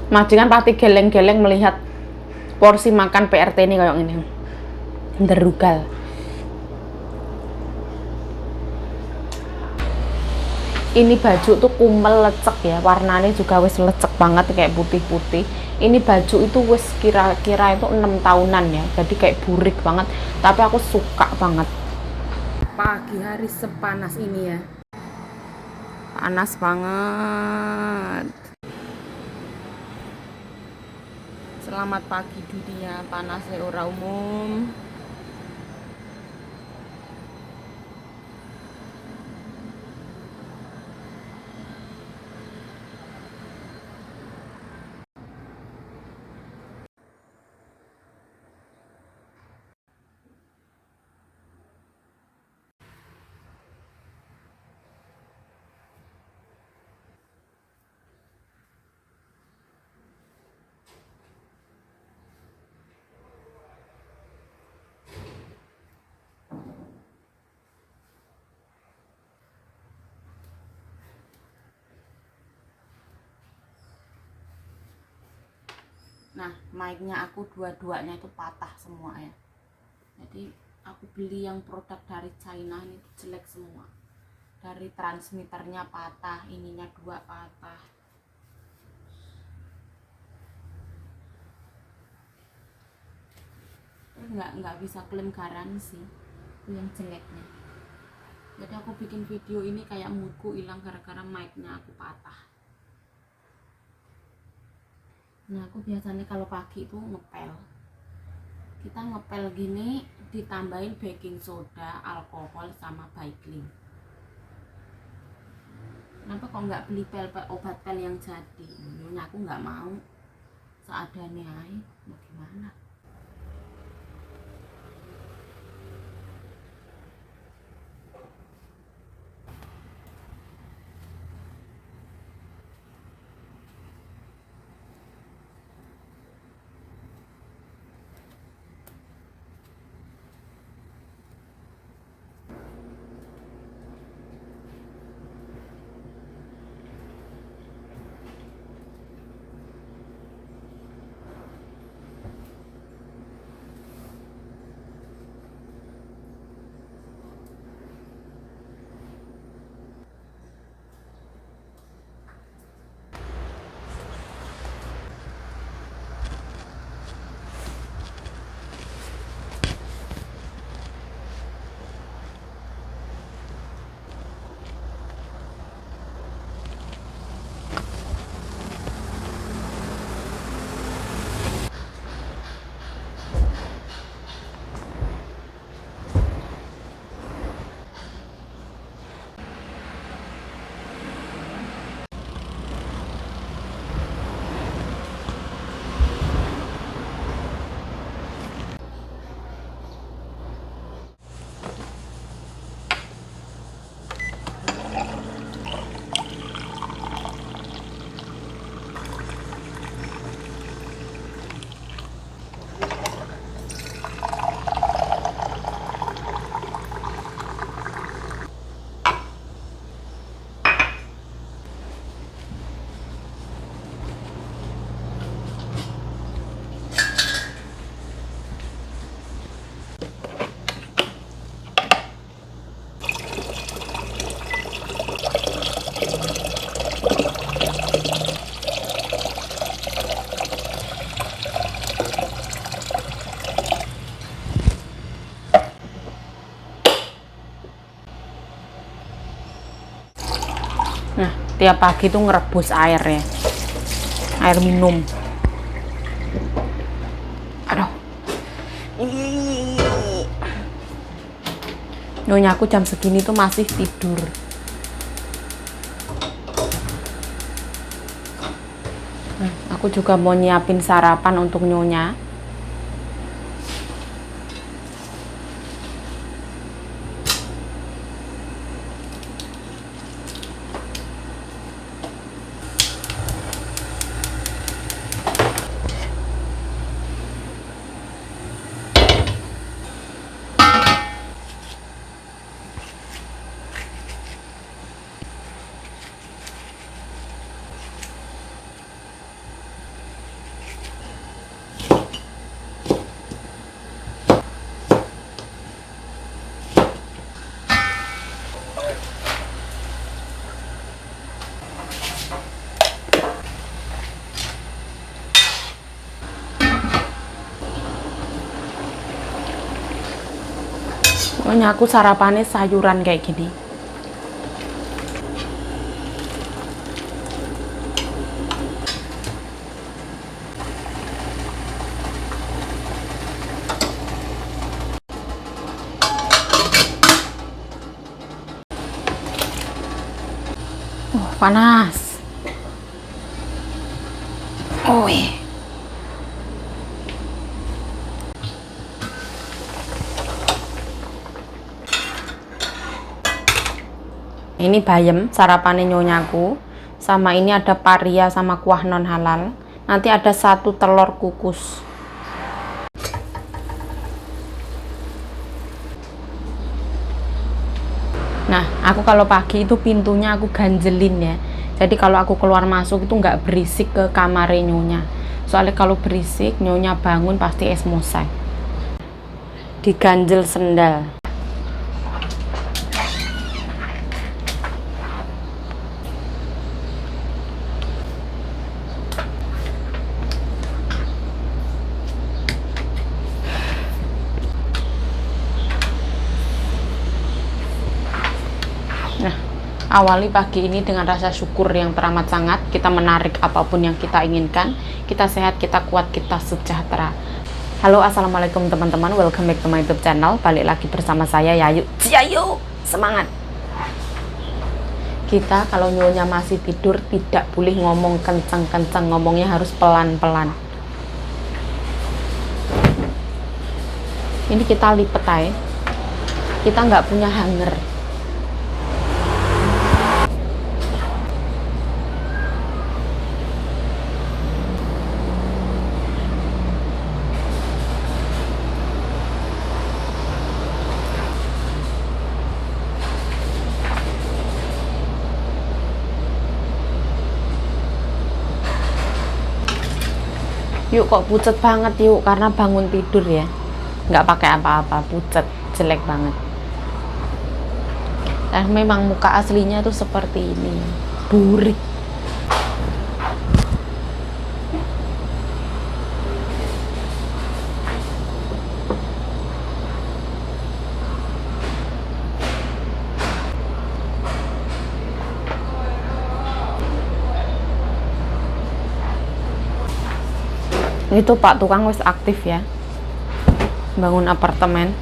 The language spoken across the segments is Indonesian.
Majikan pasti geleng-geleng melihat porsi makan PRT ini kayak ini. Nderugal. Ini baju tuh kumel lecek ya, warnanya juga wis lecek banget kayak putih-putih. Ini baju itu wis kira-kira itu 6 tahunan ya, jadi kayak burik banget, tapi aku suka banget. Pagi hari sepanas ini ya, panas banget. Selamat pagi dunia, panasnya ora umum. Nah, mic-nya aku dua-duanya itu patah semua ya. Jadi aku beli yang produk dari China ini jelek semua. Dari transmitternya patah, ininya dua patah. Nggak bisa klaim garansi, itu yang jeleknya. Jadi aku bikin video ini kayak moodku hilang gara-gara mic-nya aku patah. Nah, aku biasanya kalau pagi itu ngepel. Kita ngepel gini ditambahin baking soda, alkohol, sama Vaseline. Kenapa kok nggak beli obat pel yang jadi? Nyonya aku nggak mau, seadanya aja. Mau gimana? Nah, tiap pagi tuh ngerebus air ya, air minum. Aduh, nyonya aku jam segini tuh masih tidur. Nah, aku juga mau nyiapin sarapan untuk nyonya. Pokoknya aku sarapannya sayuran kayak gini. Panas. Oi. Ini bayam sarapannya nyonyaku. Sama ini ada paria sama kuah non halal. Nanti ada 1 telur kukus. Nah, aku kalau pagi itu pintunya aku ganjelin ya. Jadi kalau aku keluar masuk itu nggak berisik ke kamar nyonya. Soalnya kalau berisik nyonya bangun pasti esmosai. Diganjel sendal. Nah, awali pagi ini dengan rasa syukur yang teramat sangat. Kita menarik apapun yang kita inginkan. Kita sehat, kita kuat, kita sejahtera. Halo, assalamualaikum teman-teman. Welcome back to my YouTube channel. Balik lagi bersama saya Yayu. Ciayu, semangat. Kita kalau nyonya masih tidur tidak boleh ngomong kencang-kencang. Ngomongnya harus pelan-pelan. Ini kita lipet aja. Kita nggak punya hanger. Yuk, kok pucet banget yuk, karena bangun tidur ya, nggak pakai apa-apa, pucet, jelek banget. Dan memang muka aslinya tuh seperti ini, burik. Itu Pak tukang wis aktif ya, bangun apartemen.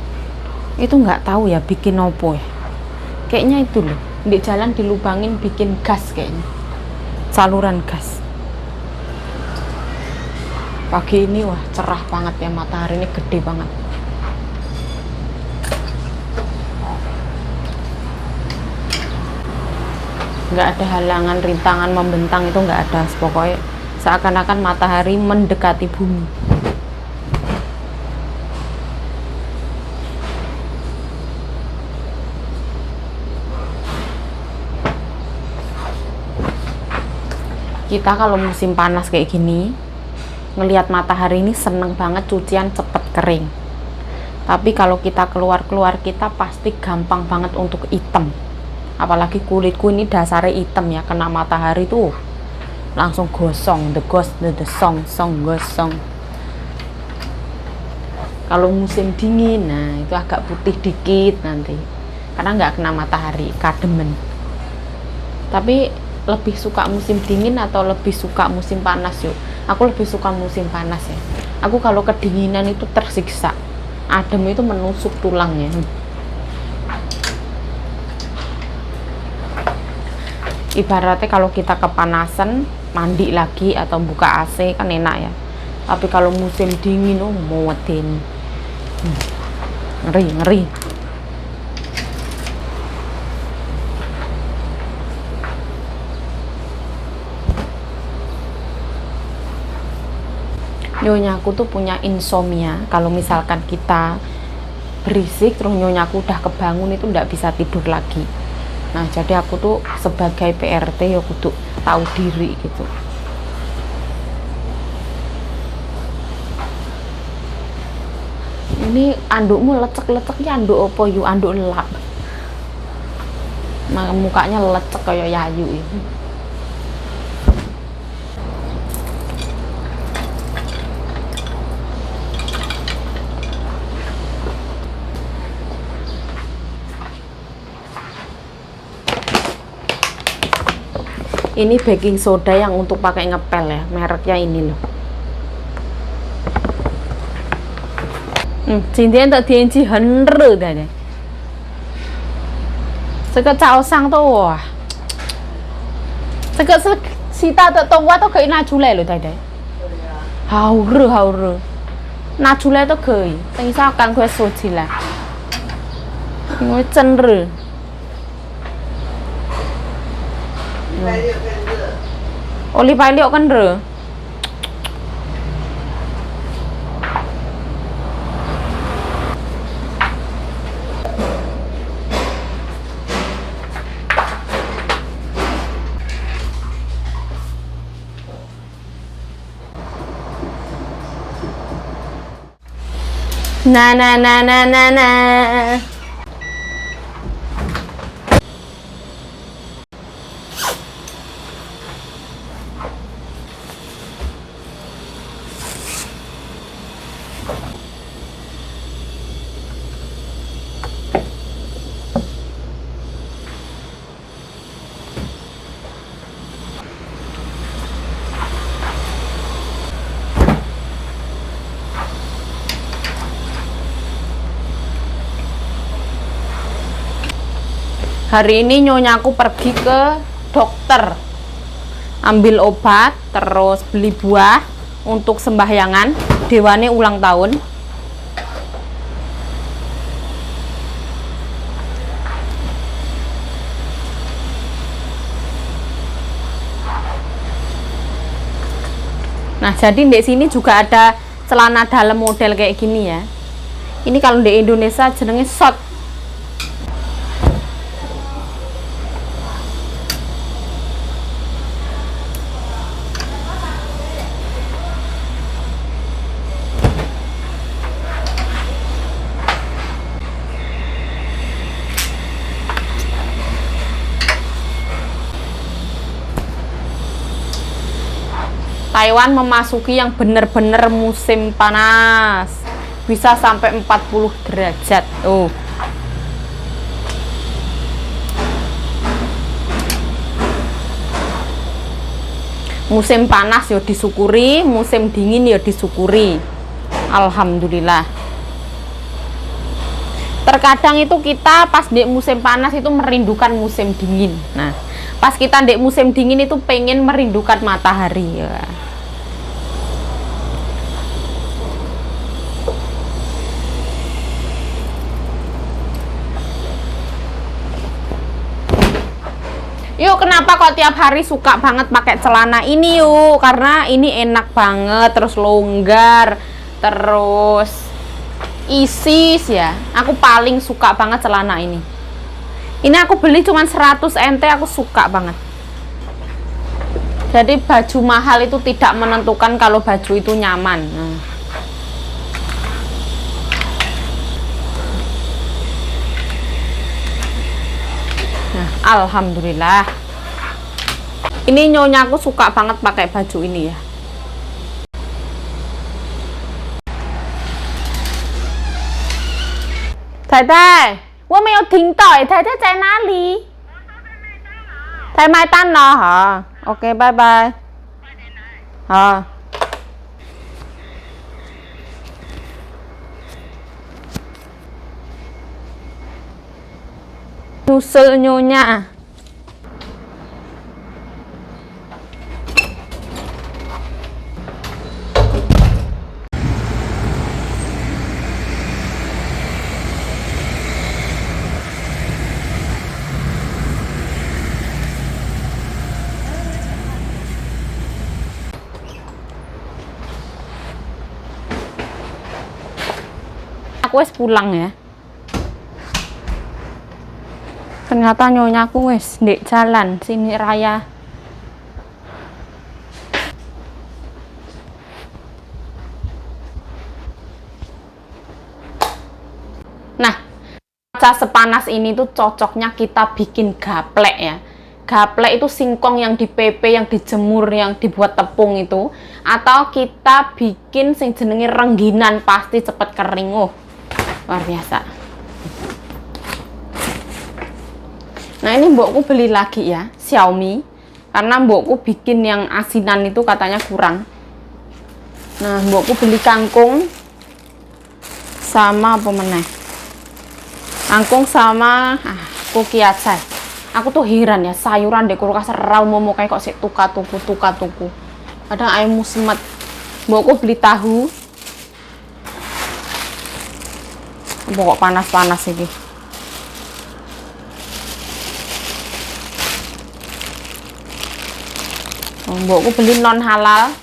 Itu nggak tahu ya bikin opo ya, kayaknya itu loh di jalan dilubangin bikin gas kayaknya, saluran gas. Pagi ini wah cerah banget ya, matahari ini gede banget. Nggak ada halangan, rintangan, membentang, itu nggak ada. Pokoknya seakan-akan matahari mendekati bumi. Kita kalau musim panas kayak gini, ngelihat matahari ini seneng banget, cucian cepet kering. Tapi kalau kita keluar-keluar, kita pasti gampang banget untuk hitam. Apalagi kulitku ini dasarnya hitam ya, kena matahari tuh langsung gosong, the song gosong. Kalau musim dingin, nah itu agak putih dikit nanti, karena nggak kena matahari, kademen. Tapi lebih suka musim dingin atau lebih suka musim panas yuk? Aku lebih suka musim panas ya. Aku kalau kedinginan itu tersiksa, adem itu menusuk tulangnya. Ibaratnya kalau kita kepanasan, mandi lagi atau buka AC kan enak ya. Tapi kalau musim dingin, oh muatin, ngeri. Nyonyaku tuh punya insomnia. Kalau misalkan kita berisik terus nyonyaku udah kebangun, itu nggak bisa tidur lagi. Nah, jadi aku tuh sebagai PRT ya kudu tahu diri gitu. Ini andukmu lecek-lecek ya, anduk apa yu? Anduk lap. Mukanya lecek kayak Yayu ini. Ini baking soda yang untuk pakai ngepel ya, mereknya ini loh. Hôm nay的天气很热的呢。这个早上的哇，这个是其他的动画都可以拿出来了，太太。好热好热，拿出来都可以。等一下赶快收起来，因为真热。哦，礼拜六更热。Nah, nah, nah, nah, nah, nah. Hari ini nyonyaku pergi ke dokter, ambil obat, terus beli buah untuk sembahyangan Dewane ulang tahun. Nah, jadi di sini juga ada celana dalam model kayak gini ya. Ini kalau di Indonesia jenenge short. Taiwan memasuki yang benar-benar musim panas, bisa sampai 40 derajat. Musim panas ya disyukuri, musim dingin ya disyukuri. Alhamdulillah. Terkadang itu kita pas di musim panas itu merindukan musim dingin. Nah, pas kita di musim dingin itu pengen merindukan matahari ya. Yuk, kenapa kok tiap hari suka banget pakai celana ini yuk? Karena ini enak banget, terus longgar, terus isis ya. Aku paling suka banget celana ini. Ini aku beli cuma 100 NT, aku suka banget. Jadi baju mahal itu tidak menentukan kalau baju itu nyaman. Nah, alhamdulillah. Ini nyonya aku suka banget pakai baju ini ya. Thầy, 我没有听到，太太在哪里？太买单了哈。OK， 拜拜。好。Nyusul nyonya. Aku wis pulang ya. Ternyata nyonya aku wis ndek jalan sini raya. Nah, cuaca sepanas ini tuh cocoknya kita bikin gaplek ya. Gaplek itu singkong yang dipepe, yang dijemur, yang dibuat tepung itu, atau kita bikin sing jenenge rengginan, pasti cepet kering. Luar biasa. Nah, ini mbokku beli lagi ya, Xiaomi. karena mbokku bikin yang asinan itu katanya kurang. Nah, mbokku beli kangkung sama apa meneh, kangkung sama kukiacai. Aku tuh heran ya, sayuran di kulkas ra momo kayak kok sik tuku. Kadang ayam musmet. Mbokku beli tahu. Mbok panas-panas iki. Mbokku beli non halal.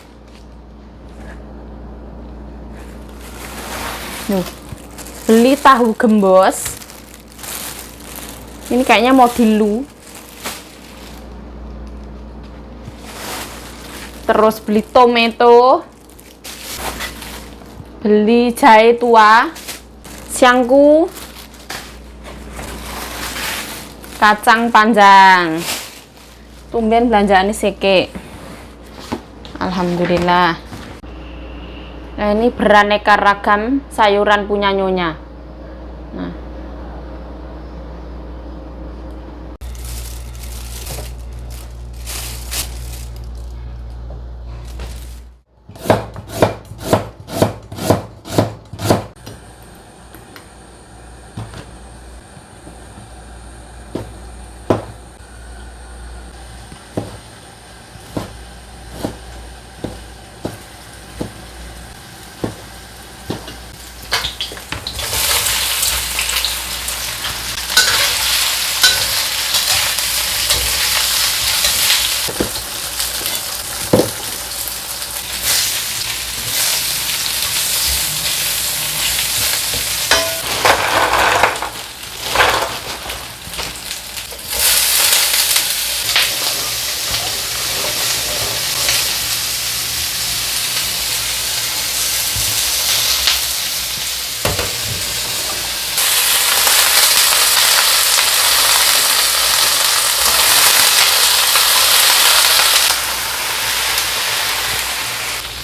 Beli tahu gembos. Ini kayaknya mau dilu. Terus beli tomato. Beli jahe tua. Siangku. Kacang panjang. Tumben belanjaan ini seke. Alhamdulillah. Nah, ini beraneka ragam sayuran punya nyonya. Nah,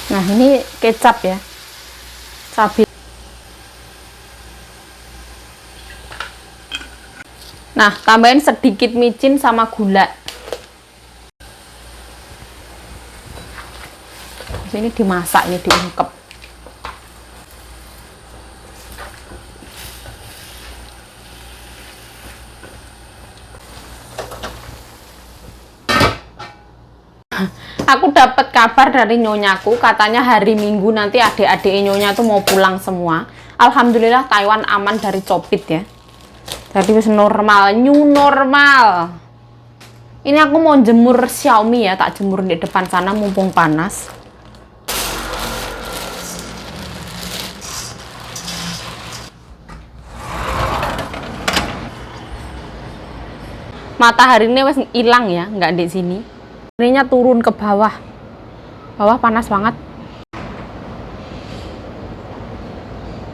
nah ini kecap ya, cabai. Nah, tambahin sedikit micin sama gula. Ini dimasak, ini diungkep. Aku dapat kabar dari nyonyaku, katanya hari Minggu nanti adik-adik nyonya tuh mau pulang semua. Alhamdulillah Taiwan aman dari COVID ya. Jadi wis normal, new normal. Ini aku mau jemur Xiaomi ya, tak jemur di depan sana mumpung panas. Matahari ini wis hilang ya, nggak di sini. Ininya turun ke bawah. Bawah panas banget.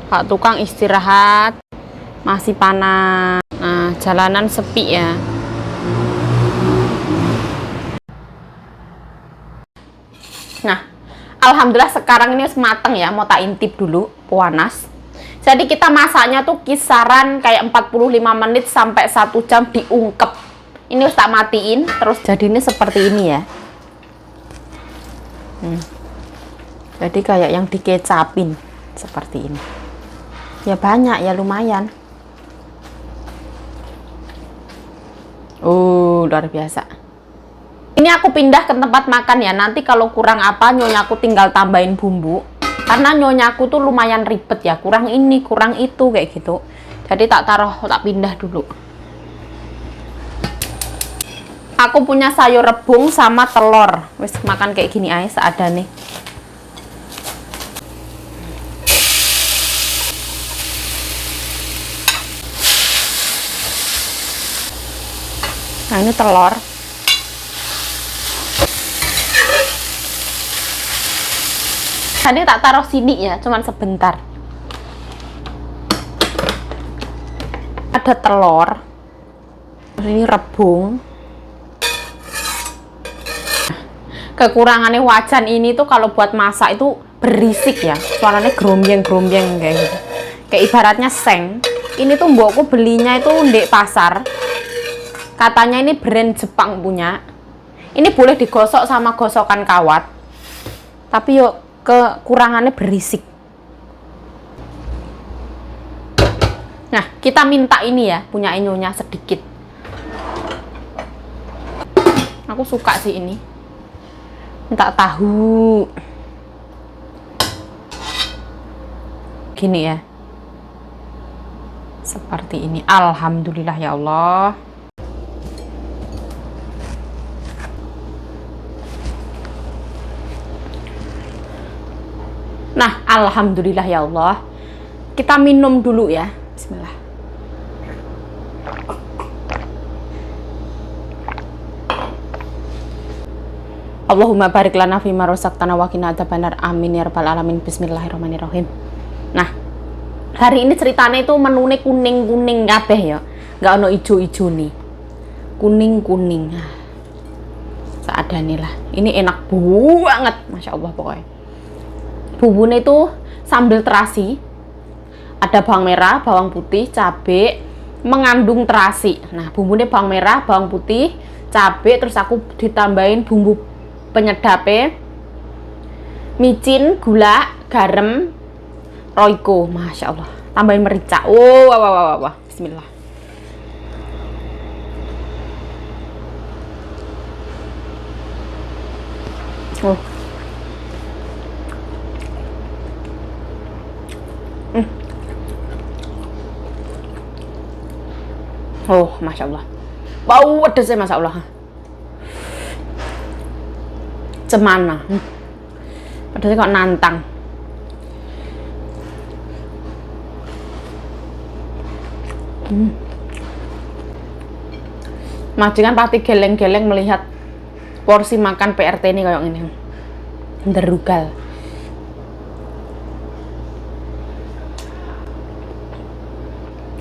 Pak tukang istirahat. Masih panas. Nah, jalanan sepi ya. Nah, alhamdulillah sekarang ini mateng ya. Mau tak intip dulu, panas. Jadi kita masaknya tuh kisaran kayak 45 menit sampai 1 jam diungkep. Ini harus tak matiin, terus jadinya seperti ini ya. Jadi kayak yang dikecapin seperti ini. Ya banyak ya, lumayan. Luar biasa. Ini aku pindah ke tempat makan ya. Nanti kalau kurang apa, nyonyaku tinggal tambahin bumbu. Karena nyonyaku tuh lumayan ribet ya. Kurang ini, kurang itu kayak gitu. Jadi tak pindah dulu. Aku punya sayur rebung sama telur. Wis makan kayak gini aja seadane. Nah, ini telur. Tadi tak taruh sini ya, cuman sebentar. Ada telur. Ini rebung. Kekurangannya wajan ini tuh kalau buat masak itu berisik ya, suaranya gerombeng-gerombeng kayak gitu. Kayak ibaratnya seng. Ini tuh mbokku belinya itu di pasar. Katanya ini brand Jepang punya. Ini boleh digosok sama gosokan kawat, tapi yuk kekurangannya berisik. Nah, kita minta ini ya, punya Nyonya sedikit. Aku suka sih ini. Minta tahu. Gini ya. Seperti ini. Alhamdulillah ya Allah. Nah, alhamdulillah ya Allah. Kita minum dulu ya. Bismillah. Allahumma barik lana fima razaqtana wa qina adzabannar. Amin ya rabbal alamin. Bismillahirrahmanirrahim. Nah, hari ini ceritanya itu menune kuning-kuning kabeh ya. Nggak ono ijo-ijo nih. Kuning-kuning. Seadane lah. Ini enak banget, Masya Allah pokoknya. Bumbunya itu sambal terasi, ada bawang merah, bawang putih, cabai, mengandung terasi. Nah, bumbunya bawang merah, bawang putih, cabai, terus aku ditambahin bumbu penyedapnya, micin, gula, garam, royco. Masya Allah. Tambahin merica. Oh, wah, wah, wah, wah. Bismillah. Oh. Oh, Masya Allah. Bau pedasnya Masya Allah. Cemana. Pedasnya kok nantang. Majikan pasti geleng-geleng melihat porsi makan PRT ini kayak ini. Derugal.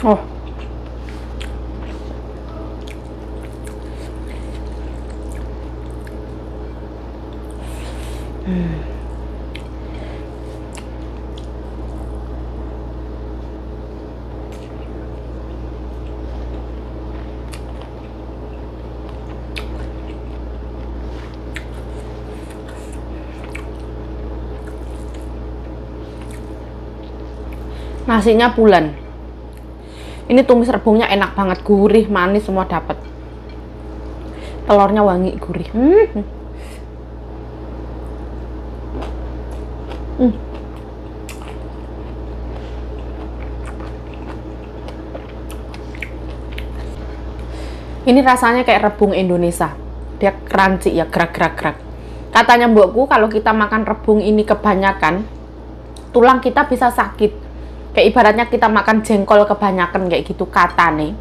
Oh. Nasinya pulen. Ini tumis rebungnya enak banget, gurih, manis semua dapat. Telurnya wangi, gurih. Ini rasanya kayak rebung Indonesia. Dia crunchy ya, gerak-gerak-gerak. Katanya mbokku kalau kita makan rebung ini kebanyakan, tulang kita bisa sakit. Kayak ibaratnya kita makan jengkol kebanyakan kayak gitu katanya.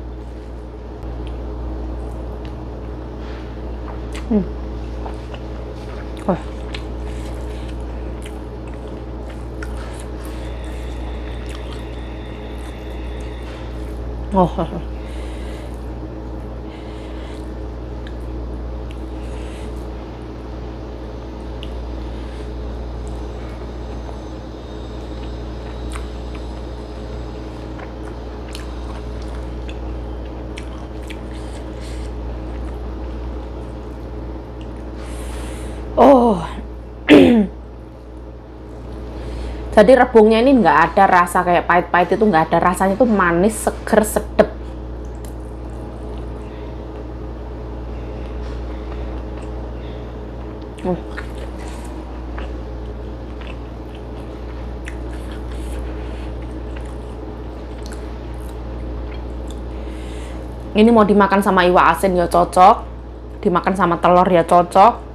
Oh. Oh. Jadi rebungnya ini nggak ada rasa kayak pahit-pahit, itu nggak ada rasanya, itu manis, seger, sedep. Ini mau dimakan sama iwak asin ya cocok, dimakan sama telur ya cocok.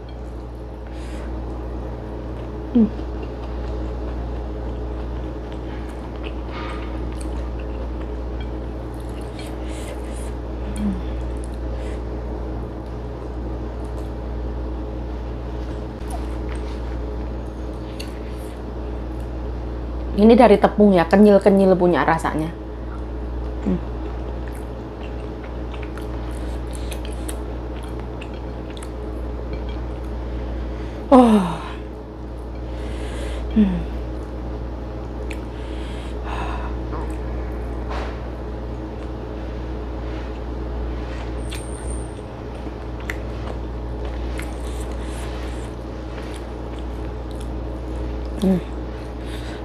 Ini dari tepung ya, kenyil-kenyil punya rasanya. Oh.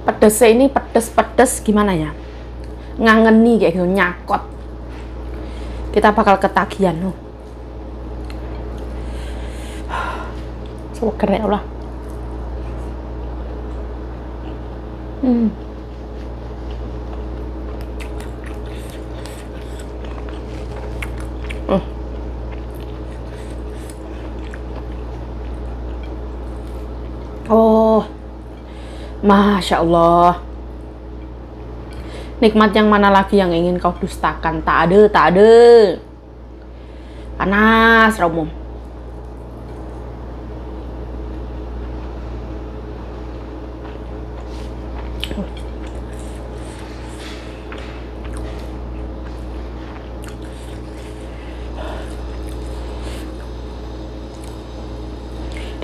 Pedesnya ini pedes gimana ya, ngangeni kayak gitu, nyakot. Kita bakal ketagihan loh. Seger ya Allah. Oh, Masya Allah. Nikmat yang mana lagi yang ingin kau dustakan? Tak ada, tak ada. Panas, Romo.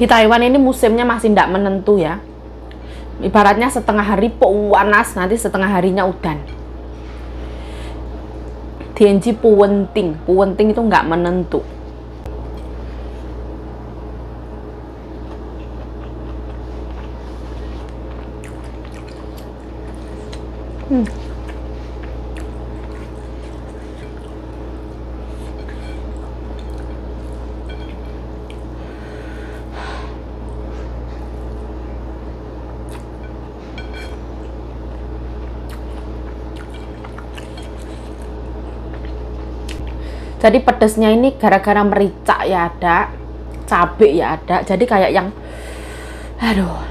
Di Taiwan ini musimnya masih tidak menentu ya. Ibaratnya setengah hari panas, nanti setengah harinya udan. Tianji puwenting itu nggak menentu. Jadi pedesnya ini gara-gara merica ya ada, cabai ya ada, jadi kayak yang aduh.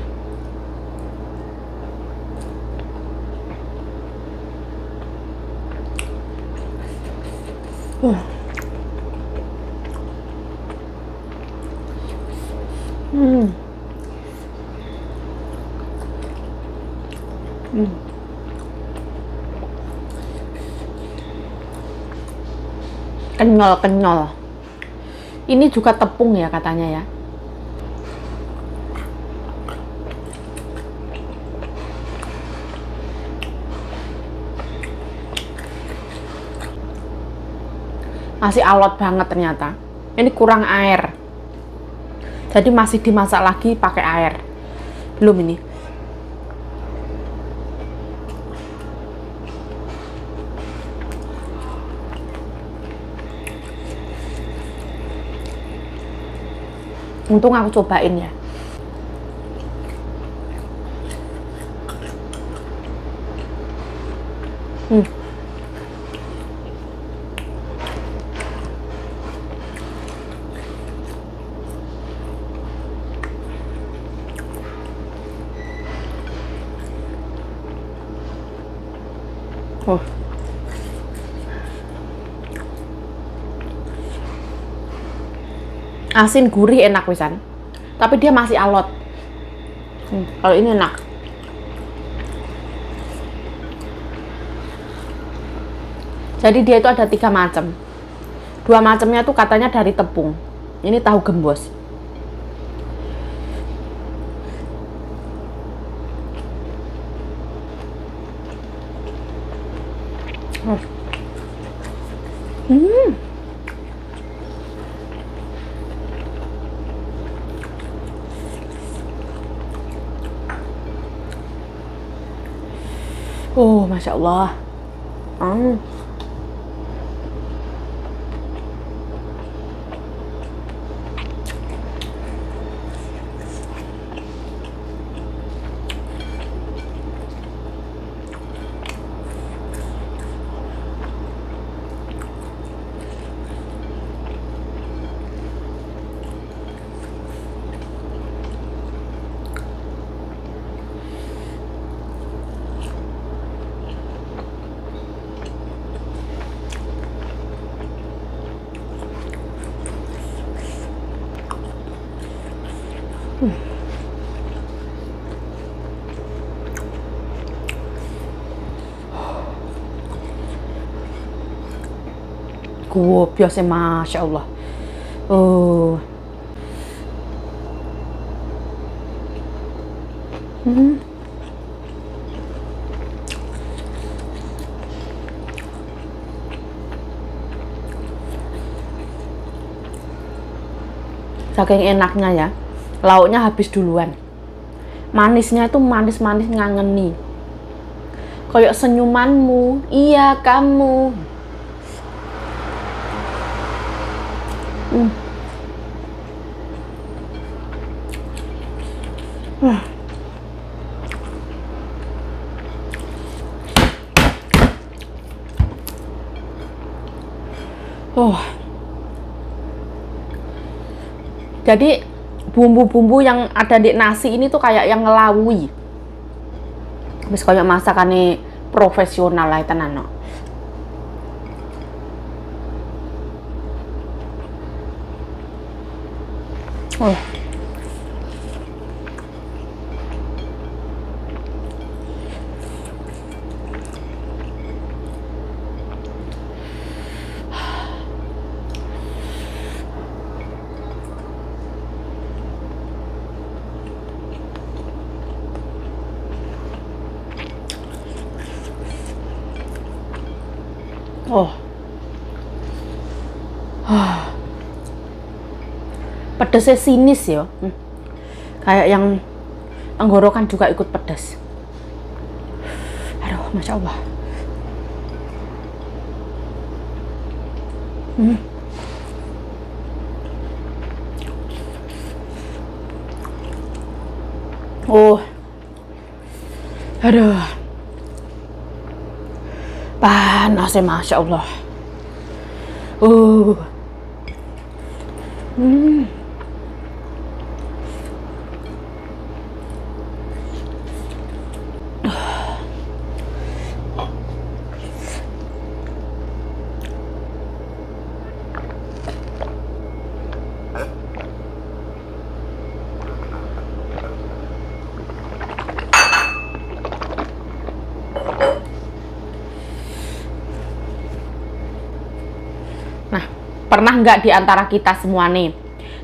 Kenyal. Ini juga tepung ya katanya ya. Masih alot banget ternyata. Ini kurang air. Jadi masih dimasak lagi pakai air. Belum ini. Untung aku cobain ya. Asin gurih enak pisan, tapi dia masih alot. Kalau ini enak. Jadi dia itu ada 3 macam. 2 macamnya tuh katanya dari tepung. Ini tahu gembos. Oh, Masya Allah. Biasa Masya Allah. Saking enaknya ya, lauknya habis duluan. Manisnya itu manis-manis ngangeni. Kayak senyumanmu, iya kamu. Jadi bumbu-bumbu yang ada di nasi ini tuh kayak yang ngelawui. Habis kayak masakannya profesional lah tenan no. Pedesnya sinis ya. Kayak yang tenggorokan juga ikut pedas. Aduh, Masya Allah. Aduh. Panasnya Masya Allah. Nah, pernah nggak di antara kita semua nih,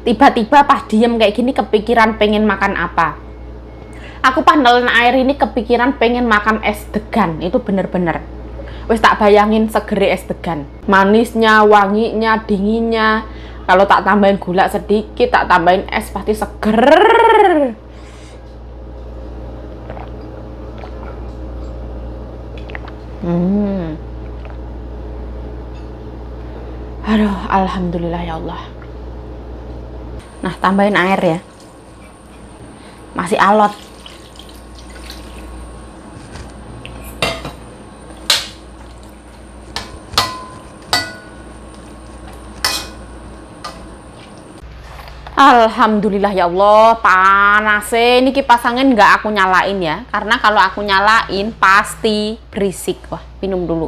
tiba-tiba pas diem kayak gini kepikiran pengen makan apa? Aku pas nelen air ini kepikiran pengen makan es degan. Itu bener-bener wes tak bayangin segere es degan, manisnya, wanginya, dinginnya. Kalau tak tambahin gula sedikit, tak tambahin es, pasti seger. Aduh, alhamdulillah ya Allah. Nah, tambahin air ya. Masih alot. Alhamdulillah ya Allah, panasnya. Ini kipas angin nggak aku nyalain ya, karena kalau aku nyalain pasti berisik. Wah, minum dulu.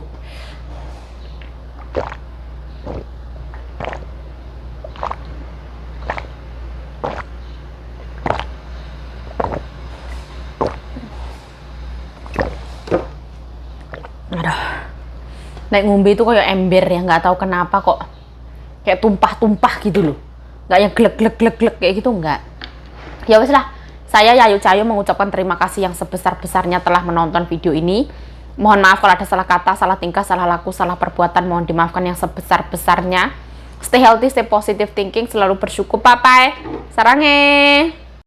Aduh, naik ngombe itu kayak ember ya, nggak tahu kenapa kok kayak tumpah-tumpah gitu loh. Nggak yang glek-glek-glek kayak gitu, nggak. Ya wes lah, saya Yayu Cahyo mengucapkan terima kasih yang sebesar-besarnya telah menonton video ini. Mohon maaf kalau ada salah kata, salah tingkah, salah laku, salah perbuatan, mohon dimaafkan yang sebesar-besarnya. Stay healthy, stay positive thinking, selalu bersyukur. Bye-bye. Sarange.